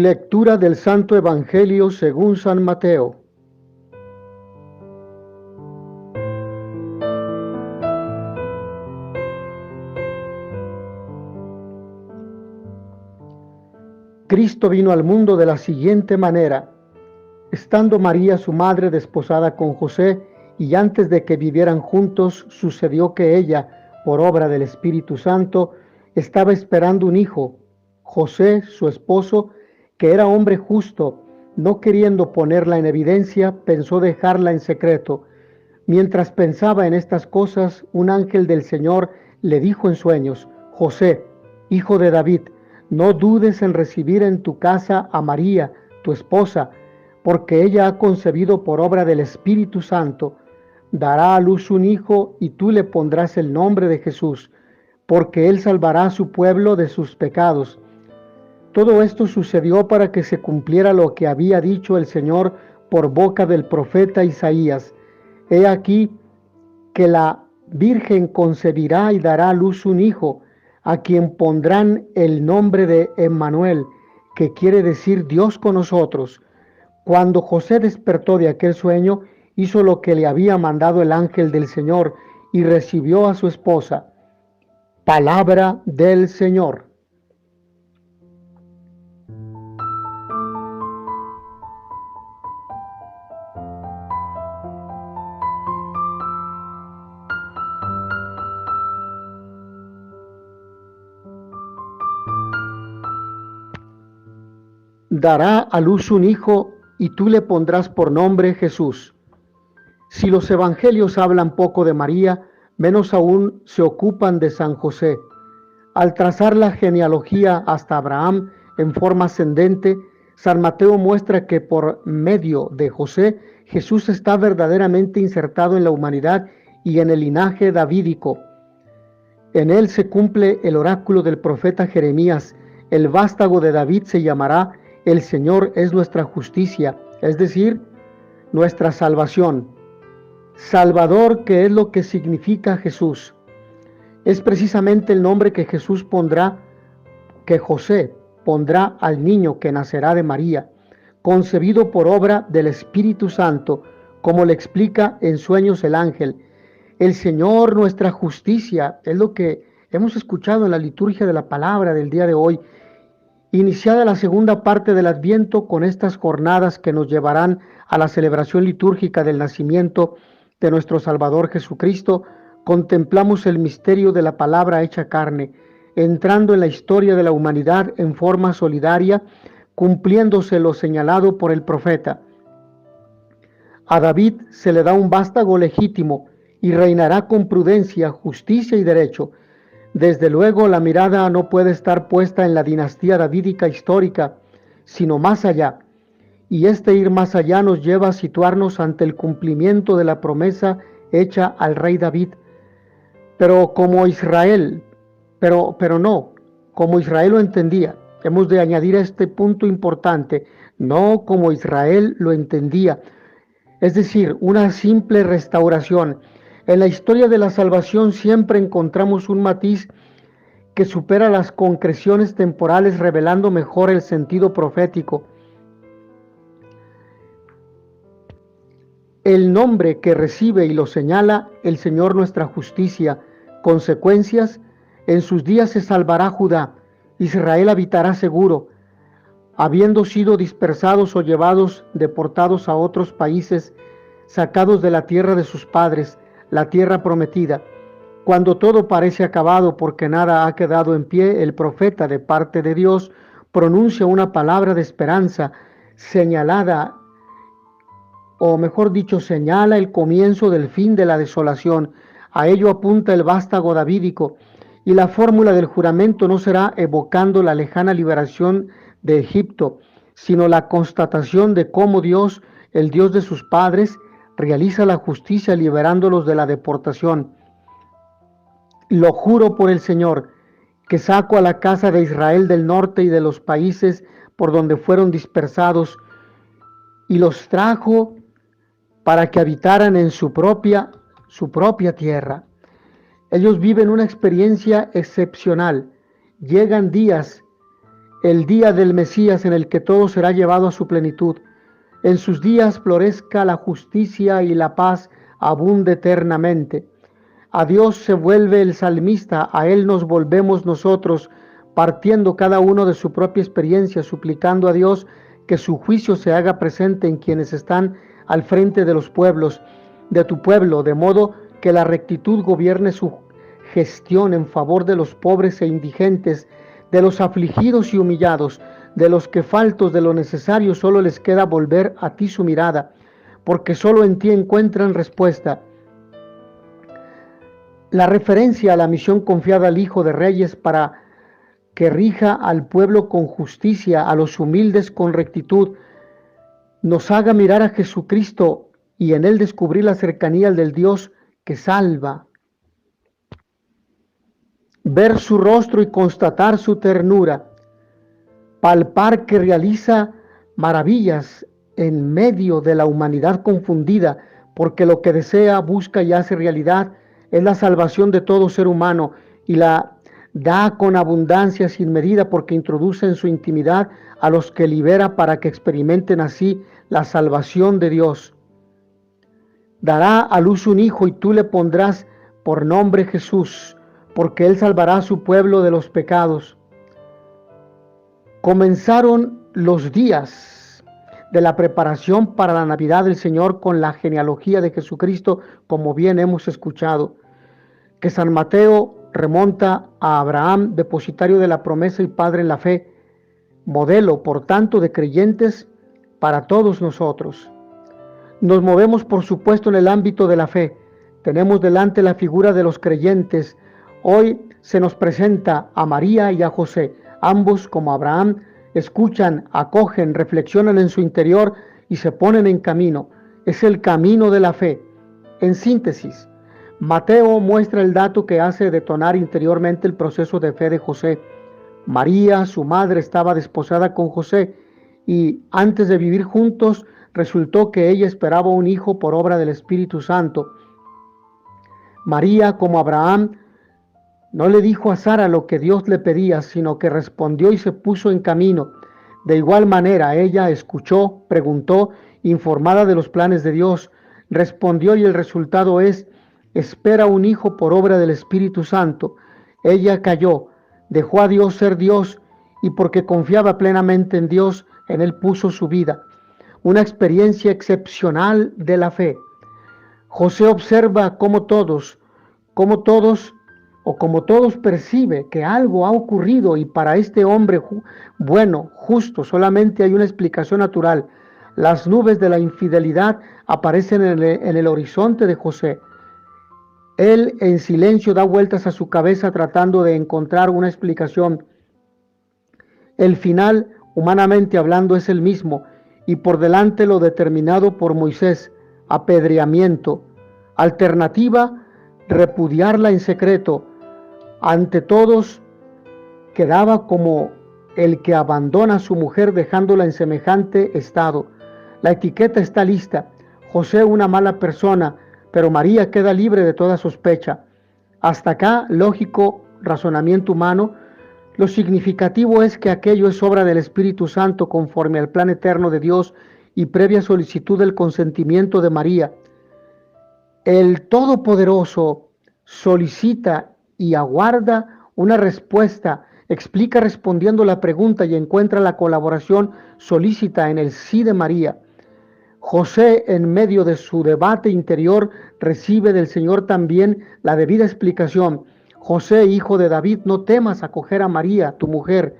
Lectura del Santo Evangelio según San Mateo. Cristo vino al mundo de la siguiente manera. Estando María, su madre, desposada con José, y antes de que vivieran juntos, sucedió que ella, por obra del Espíritu Santo, estaba esperando un hijo. José, su esposo, que era hombre justo, no queriendo ponerla en evidencia, pensó dejarla en secreto. Mientras pensaba en estas cosas, un ángel del Señor le dijo en sueños: José, hijo de David, no dudes en recibir en tu casa a María, tu esposa, porque ella ha concebido por obra del Espíritu Santo. Dará a luz un hijo y tú le pondrás el nombre de Jesús, porque él salvará a su pueblo de sus pecados. Todo esto sucedió para que se cumpliera lo que había dicho el Señor por boca del profeta Isaías. He aquí que la Virgen concebirá y dará a luz un hijo, a quien pondrán el nombre de Emmanuel, que quiere decir Dios con nosotros. Cuando José despertó de aquel sueño, hizo lo que le había mandado el ángel del Señor y recibió a su esposa. Palabra del Señor. Dará a luz un hijo y tú le pondrás por nombre Jesús. Si los evangelios hablan poco de María, menos aún se ocupan de San José. Al trazar la genealogía hasta Abraham en forma ascendente, San Mateo muestra que por medio de José, Jesús está verdaderamente insertado en la humanidad y en el linaje davídico. En él se cumple el oráculo del profeta Jeremías: el vástago de David se llamará El Señor es nuestra justicia, es decir, nuestra salvación. Salvador, que es lo que significa Jesús. Es precisamente el nombre que José pondrá al niño que nacerá de María, concebido por obra del Espíritu Santo, como le explica en sueños el ángel. El Señor, nuestra justicia, es lo que hemos escuchado en la liturgia de la palabra del día de hoy. Iniciada la segunda parte del Adviento con estas jornadas que nos llevarán a la celebración litúrgica del nacimiento de nuestro Salvador Jesucristo, contemplamos el misterio de la palabra hecha carne, entrando en la historia de la humanidad en forma solidaria, cumpliéndose lo señalado por el profeta. A David se le da un vástago legítimo y reinará con prudencia, justicia y derecho. Desde luego, la mirada no puede estar puesta en la dinastía davídica histórica, sino más allá. Y este ir más allá nos lleva a situarnos ante el cumplimiento de la promesa hecha al rey David. Pero como Israel lo entendía. Hemos de añadir este punto importante: no como Israel lo entendía. Es decir, una simple restauración. En la historia de la salvación siempre encontramos un matiz que supera las concreciones temporales, revelando mejor el sentido profético. El nombre que recibe y lo señala el Señor nuestra justicia. Consecuencias: en sus días se salvará Judá, Israel habitará seguro, habiendo sido dispersados o deportados a otros países, sacados de la tierra de sus padres, la tierra prometida. Cuando todo parece acabado porque nada ha quedado en pie, el profeta de parte de Dios pronuncia una palabra de esperanza, señala el comienzo del fin de la desolación. A ello apunta el vástago davídico, y la fórmula del juramento no será evocando la lejana liberación de Egipto, sino la constatación de cómo Dios, el Dios de sus padres, realiza la justicia liberándolos de la deportación. Lo juro por el Señor, que saco a la casa de Israel del norte y de los países por donde fueron dispersados, y los trajo para que habitaran en su propia tierra. Ellos viven una experiencia excepcional. Llegan días el día del Mesías en el que todo será llevado a su plenitud. En sus días florezca la justicia y la paz abunde eternamente. A Dios se vuelve el salmista, a Él nos volvemos nosotros, partiendo cada uno de su propia experiencia, suplicando a Dios que su juicio se haga presente en quienes están al frente de los pueblos, de tu pueblo, de modo que la rectitud gobierne su gestión en favor de los pobres e indigentes, de los afligidos y humillados, de los que faltos de lo necesario solo les queda volver a ti su mirada, porque solo en ti encuentran respuesta. La referencia a la misión confiada al Hijo de Reyes para que rija al pueblo con justicia, a los humildes con rectitud, nos haga mirar a Jesucristo y en Él descubrir la cercanía del Dios que salva. Ver su rostro y constatar su ternura, palpar que realiza maravillas en medio de la humanidad confundida, porque lo que desea, busca y hace realidad es la salvación de todo ser humano y la da con abundancia sin medida porque introduce en su intimidad a los que libera para que experimenten así la salvación de Dios. Dará a luz un hijo y tú le pondrás por nombre Jesús, porque Él salvará a su pueblo de los pecados. Comenzaron los días de la preparación para la Navidad del Señor con la genealogía de Jesucristo, como bien hemos escuchado, que San Mateo remonta a Abraham, depositario de la promesa y padre en la fe, modelo, por tanto, de creyentes para todos nosotros. Nos movemos, por supuesto, en el ámbito de la fe. Tenemos delante la figura de los creyentes. Hoy se nos presenta a María y a José. Ambos, como Abraham, escuchan, acogen, reflexionan en su interior y se ponen en camino. Es el camino de la fe. En síntesis, Mateo muestra el dato que hace detonar interiormente el proceso de fe de José. María, su madre, estaba desposada con José y antes de vivir juntos resultó que ella esperaba un hijo por obra del Espíritu Santo. María, como Abraham, no le dijo a Sara lo que Dios le pedía, sino que respondió y se puso en camino. De igual manera, ella escuchó, preguntó, informada de los planes de Dios, respondió y el resultado es: espera un hijo por obra del Espíritu Santo. Ella cayó, dejó a Dios ser Dios y porque confiaba plenamente en Dios, en Él puso su vida. Una experiencia excepcional de la fe. José observa como todos percibe que algo ha ocurrido y para este hombre bueno, justo, solamente hay una explicación natural. Las nubes de la infidelidad aparecen en el horizonte de José. Él en silencio da vueltas a su cabeza tratando de encontrar una explicación. El final, humanamente hablando, es el mismo y por delante lo determinado por Moisés: apedreamiento. Alternativa: repudiarla en secreto. Ante todos quedaba como el que abandona a su mujer dejándola en semejante estado. La etiqueta está lista. José, una mala persona, pero María queda libre de toda sospecha. Hasta acá, lógico razonamiento humano. Lo significativo es que aquello es obra del Espíritu Santo conforme al plan eterno de Dios y previa solicitud del consentimiento de María. El Todopoderoso solicita y aguarda una respuesta, explica respondiendo la pregunta y encuentra la colaboración solícita en el sí de María. José, en medio de su debate interior, recibe del Señor también la debida explicación. José, hijo de David, no temas acoger a María, tu mujer,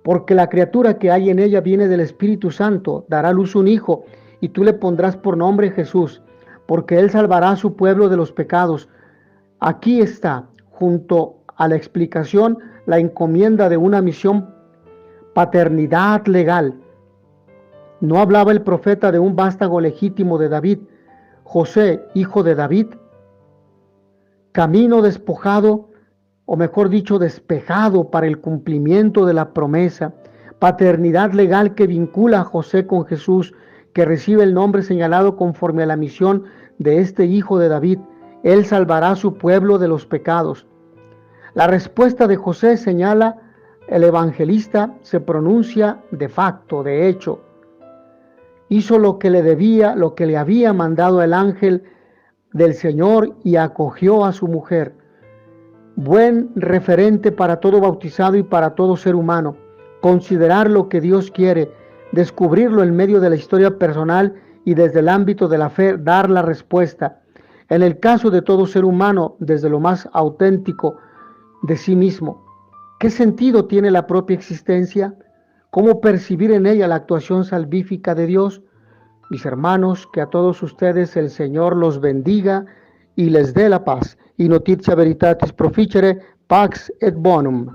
porque la criatura que hay en ella viene del Espíritu Santo, dará a luz un hijo, y tú le pondrás por nombre Jesús, porque él salvará a su pueblo de los pecados. Aquí está, junto a la explicación, la encomienda de una misión: paternidad legal. No hablaba el profeta de un vástago legítimo de David. José, hijo de David, camino despojado, o mejor dicho, despejado para el cumplimiento de la promesa. Paternidad legal que vincula a José con Jesús, que recibe el nombre señalado conforme a la misión de este hijo de David. Él salvará a su pueblo de los pecados. La respuesta de José señala El evangelista se pronuncia de facto, de hecho. Hizo lo que le debía, lo que le había mandado el ángel del Señor y acogió a su mujer. Buen referente para todo bautizado y para todo ser humano. Considerar lo que Dios quiere, descubrirlo en medio de la historia personal y desde el ámbito de la fe, dar la respuesta. En el caso de todo ser humano, desde lo más auténtico de sí mismo. ¿Qué sentido tiene la propia existencia? ¿Cómo percibir en ella la actuación salvífica de Dios? Mis hermanos, que a todos ustedes el Señor los bendiga y les dé la paz. Y noticia veritatis proficere, pax et bonum.